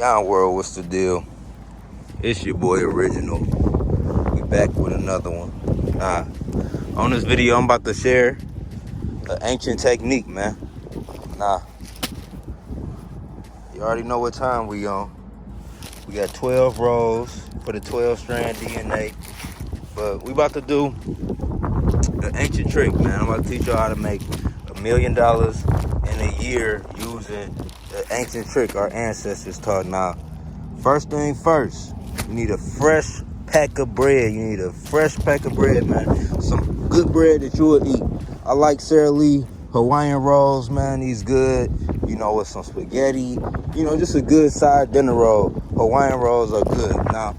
Yon World, what's the deal? It's your boy Original. We back with another one. On this video, I'm about to share an ancient technique, man. You already know what time we on. We got 12 rows for the 12-strand DNA. But we about to do an ancient trick, man. I'm about to teach y'all how to make $1 million in a year using the ancient trick our ancestors taught. Now, first thing first, you need a fresh pack of bread. You need a fresh pack of bread, man. Some good bread that you will eat. I like Sara Lee Hawaiian rolls, man. These good, you know, with some spaghetti. You know, just a good side dinner roll. Hawaiian rolls are good. Now,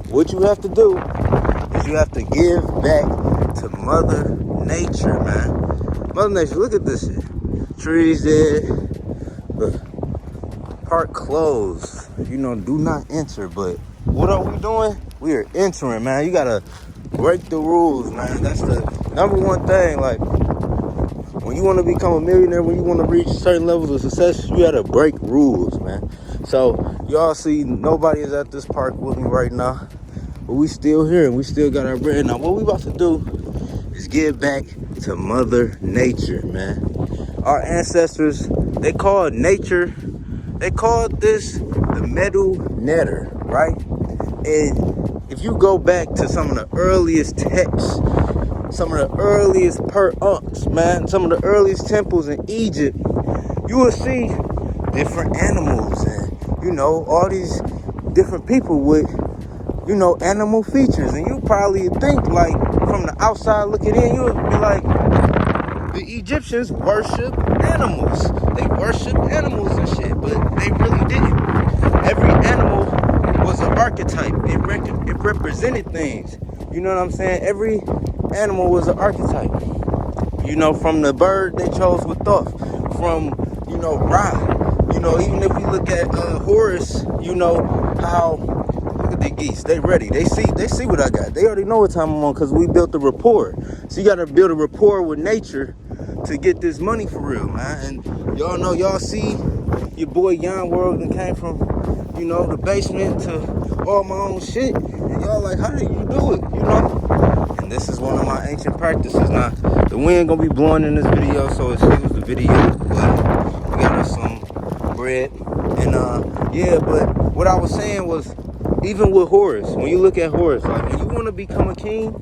what you have to do is you have to give back to Mother Nature, man. Mother Nature, look at this shit. Trees dead, the park closed. You know, do not enter. But what are we doing? We are entering, man. You gotta break the rules, man. That's the number one thing. Like, when you want to become a millionaire, when you want to reach certain levels of success, you gotta break rules, man. So y'all see, nobody is at this park with me right now, but we still here and we still got our bread. Now, what we about to do is give back to Mother Nature, man. Our ancestors, they called nature, they called this the metal netter, right? And if you go back to some of the earliest texts, some of the earliest man, some of the earliest temples in Egypt, you will see different animals and, you know, all these different people with, you know, animal features. And you probably think, like, from the outside looking in, you would be like, the Egyptians worship animals. They worship animals and shit, but they really didn't. Every animal was an archetype. It represented things. You know what I'm saying? Every animal was an archetype. You know, from the bird they chose with thought. From, you know, Ra. You know, even if we look at Horus, you know how, look at the geese. They ready. They see what I got. They already know what time I'm on because we built a rapport. So you got to build a rapport with nature to get this money for real, man. And y'all know, y'all see your boy Yon World and came from, you know, the basement to all my own shit. And y'all like, how did you do it? You know? And this is one of my ancient practices. Now, the wind gonna be blowing in this video, so excuse the video, but we got us some bread. And yeah, but what I was saying was, even with Horus, when you look at Horus, like, when you want to become a king,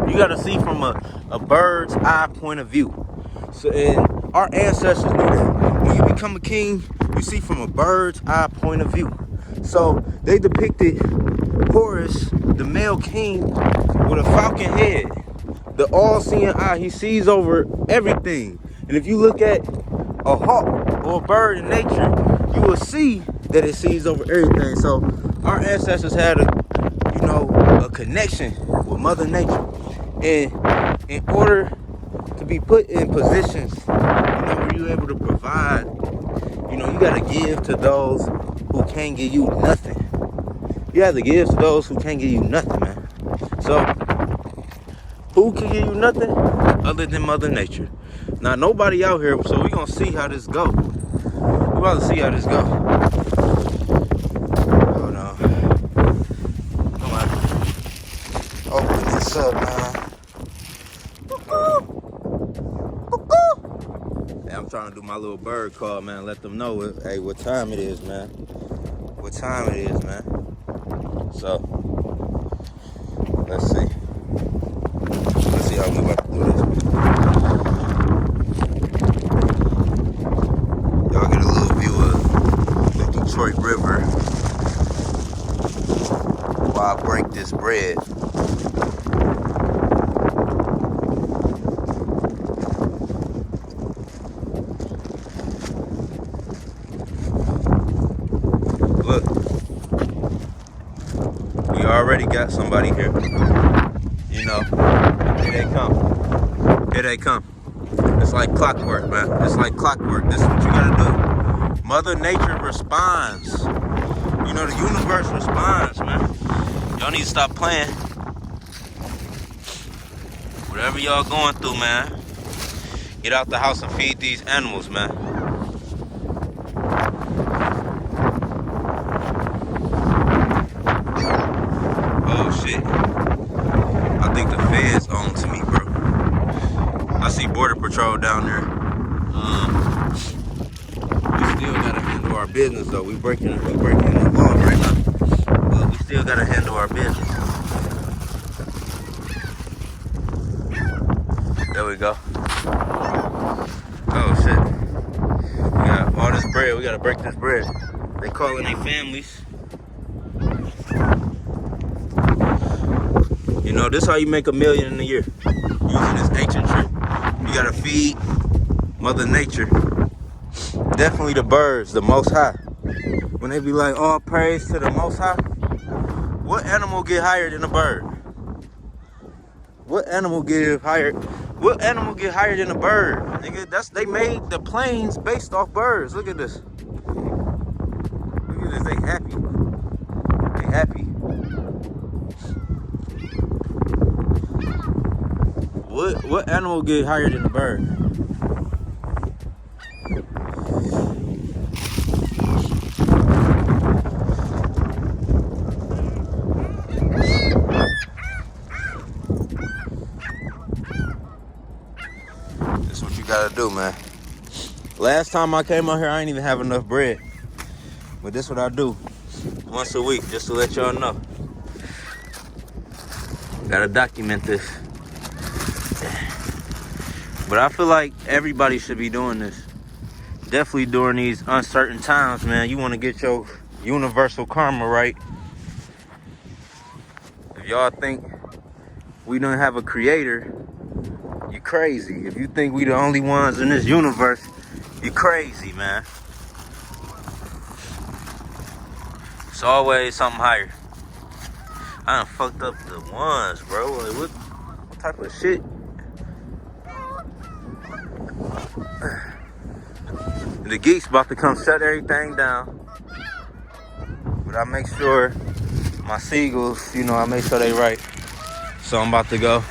you got to see from a bird's eye point of view. So, and our ancestors knew that. When you become a king, you see from a bird's eye point of view. So they depicted Horus, the male king, with a falcon head, the all-seeing eye. He sees over everything. And if you look at a hawk or a bird in nature, you will see that it sees over everything. So our ancestors had a connection with Mother Nature. And in order to be put in positions, you know, where you're able to provide, you know, you got to give to those who can't give you nothing. You have to give to those who can't give you nothing, man. So, who can give you nothing other than Mother Nature? Now, nobody out here, so we're going to see how this go. We're about to see how this go. Hold on. Come on. Open this up, man. Hey, I'm trying to do my little bird call, man. Let them know, hey, what time it is, man. What time it is, man. So, let's see. Let's see how we about to do this. Y'all get a little view of the Detroit River while I break this bread. Look, we already got somebody here. You know, here they come. Here they come. It's like clockwork, man. It's like clockwork. This is what you gotta do. Mother Nature responds. You know, the universe responds, man. Y'all need to stop playing. Whatever y'all going through, man, get out the house and feed these animals, man. our business though. We breaking the law right now. But we still gotta handle our business. There we go. Oh shit. We got all this bread. We gotta break this bread. They calling their families. You know, this is how you make $1 million in a year. Using this ancient trick. You gotta feed Mother Nature. Definitely the birds, the Most High. When they be like, all praise to the Most High. What animal get higher than a bird? What animal get higher? What animal get higher than a bird? Nigga, they made the planes based off birds. Look at this. Look at this. They happy. They happy. What animal get higher than a bird? That's what you gotta do, man. Last time I came out here, I ain't even have enough bread. But this what I do once a week, just to let y'all know. Gotta document this. But I feel like everybody should be doing this. Definitely during these uncertain times, man. You want to get your universal karma right. If y'all think we don't have a creator, you crazy. If you think we the only ones in this universe, you crazy, man. It's always something higher. I done fucked up the ones, bro. Like, what type of shit? The geese about to come shut everything down. But I make sure my seagulls, you know, I make sure they right. So I'm about to go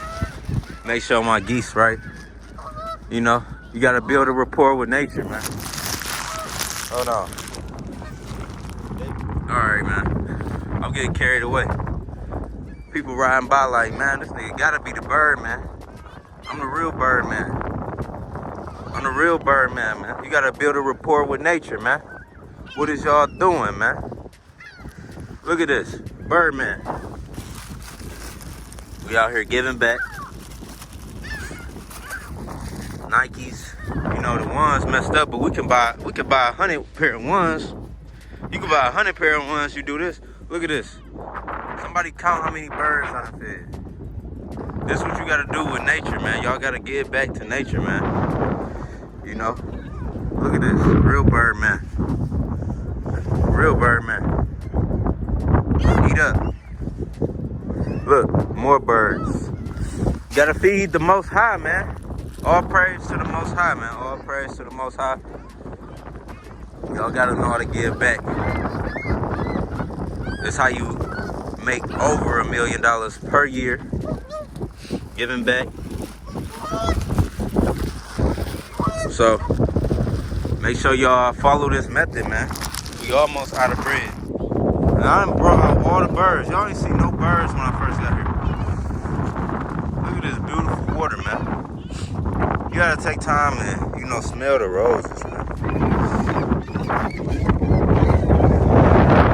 make sure my geese right. You know, you gotta build a rapport with nature, man. Hold on. Alright, man. I'm getting carried away. People riding by like, man, this nigga gotta be the bird, man. I'm the real bird, man. I'm the real bird, man. You gotta build a rapport with nature, man. What is y'all doing, man? Look at this. Birdman. We out here giving back. Nikes. You know, the ones messed up, but we can buy 100 pair of ones. You can buy 100 pair of ones, you do this. Look at this. Somebody count how many birds I done fed. This is what you gotta do with nature, man. Y'all gotta give back to nature, man. You know? Look at this. Real bird, man. Real bird, man. Eat up. Look, more birds. You gotta feed the Most High, man. All praise to the Most High, man. All praise to the Most High. Y'all gotta know how to give back. That's how you make over $1 million per year. Giving back. So, make sure y'all follow this method, man. We almost out of bread. And I done brought out all the birds. Y'all ain't see no birds when I first got here. Look at this beautiful water, man. You gotta take time and, you know, smell the roses, man.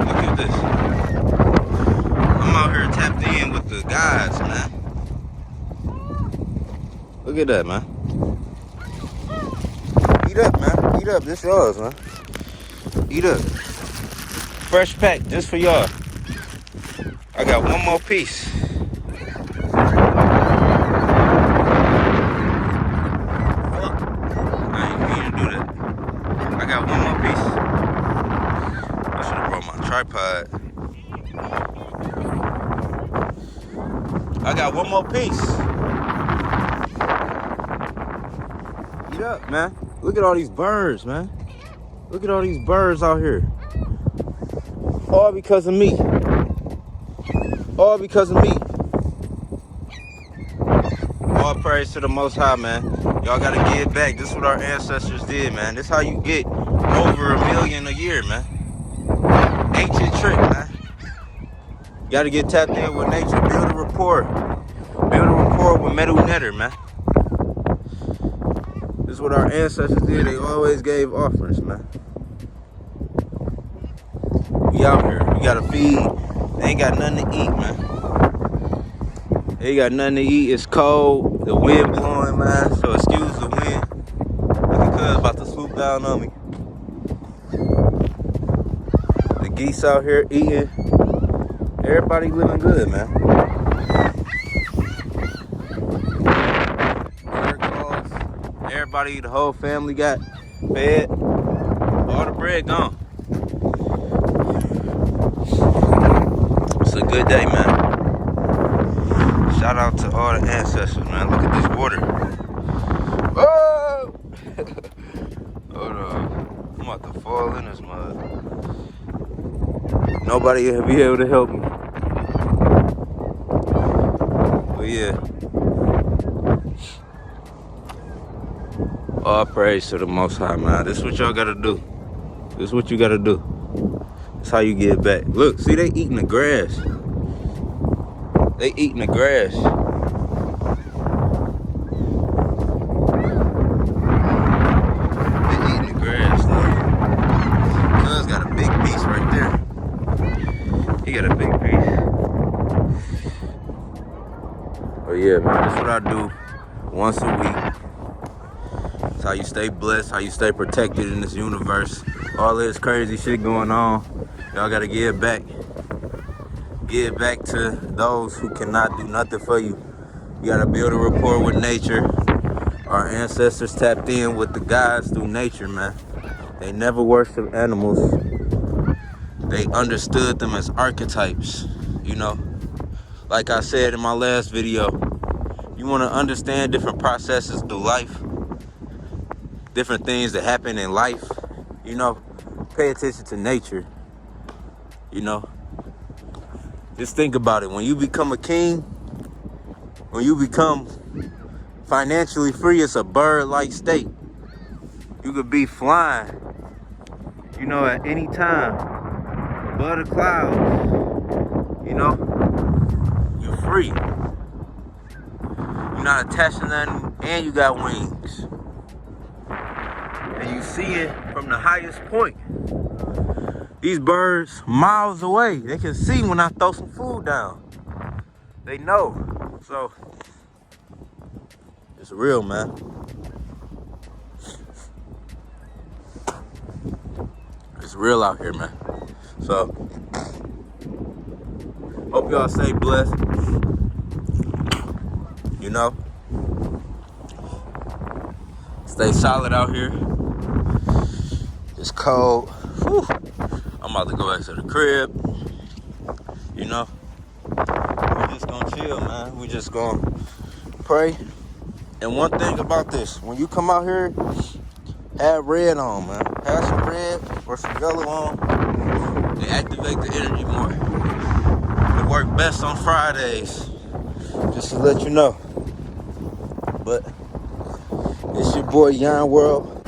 Look at this. I'm out here tapped in with the guys, man. Look at that, man. Eat up, man. Eat up. This yours, man. Eat up. Fresh pack just for y'all. I got one more piece. I ain't mean to do that. I got one more piece. I should have brought my tripod. I got one more piece. Eat up, man. Look at all these birds, man. Look at all these birds out here. All because of me. All because of me. All praise to the Most High, man. Y'all gotta give back. This is what our ancestors did, man. This is how you get over $1 million a year, man. Ancient trick, man. You gotta get tapped in with nature. Build a rapport. Build a rapport with Medu Netter, man. This is what our ancestors did. They always gave offerings, man. We out here. We gotta feed. They ain't got nothing to eat, man. They ain't got nothing to eat. It's cold. The wind blowing, man. So excuse the wind. Look at cuz about to swoop down on me. The geese out here eating. Everybody living good, man. Everybody, the whole family got fed. All the bread gone. It's a good day, man. Shout out to all the ancestors, man. Look at this water. Oh! Hold on. I'm about to fall in this mud. Nobody will be able to help me. But yeah. All praise to the Most High, man. This is what y'all gotta do. This is what you gotta do. That's how you get back. Look, see, they eating the grass. They eating the grass. They eating the grass, though. Cuz got a big piece right there. He got a big piece. But yeah, man, that's what I do once a week. That's how you stay blessed, how you stay protected in this universe. All this crazy shit going on. Y'all gotta give back. Give back to those who cannot do nothing for you. You gotta build a rapport with nature. Our ancestors tapped in with the gods through nature, man. They never worshiped animals. They understood them as archetypes, you know. Like I said in my last video, you wanna understand different processes through life, different things that happen in life, you know, pay attention to nature, you know. Just think about it. When you become a king, when you become financially free, it's a bird-like state. You could be flying, you know, at any time, above the clouds, you know. You're free. You're not attached to nothing, and you got wings. And you see it from the highest point. These birds miles away, they can see when I throw some food down. They know. So it's real, man. It's real out here, man. So hope y'all stay blessed. You know, stay solid out here. It's cold. Whew. I'm about to go back to the crib. You know, we just gonna chill, man. We just gonna pray. And one thing about this, when you come out here, have red on, man. Have some red or some yellow on. They activate the energy more. It works best on Fridays. Just to let you know. But it's your boy Yon World.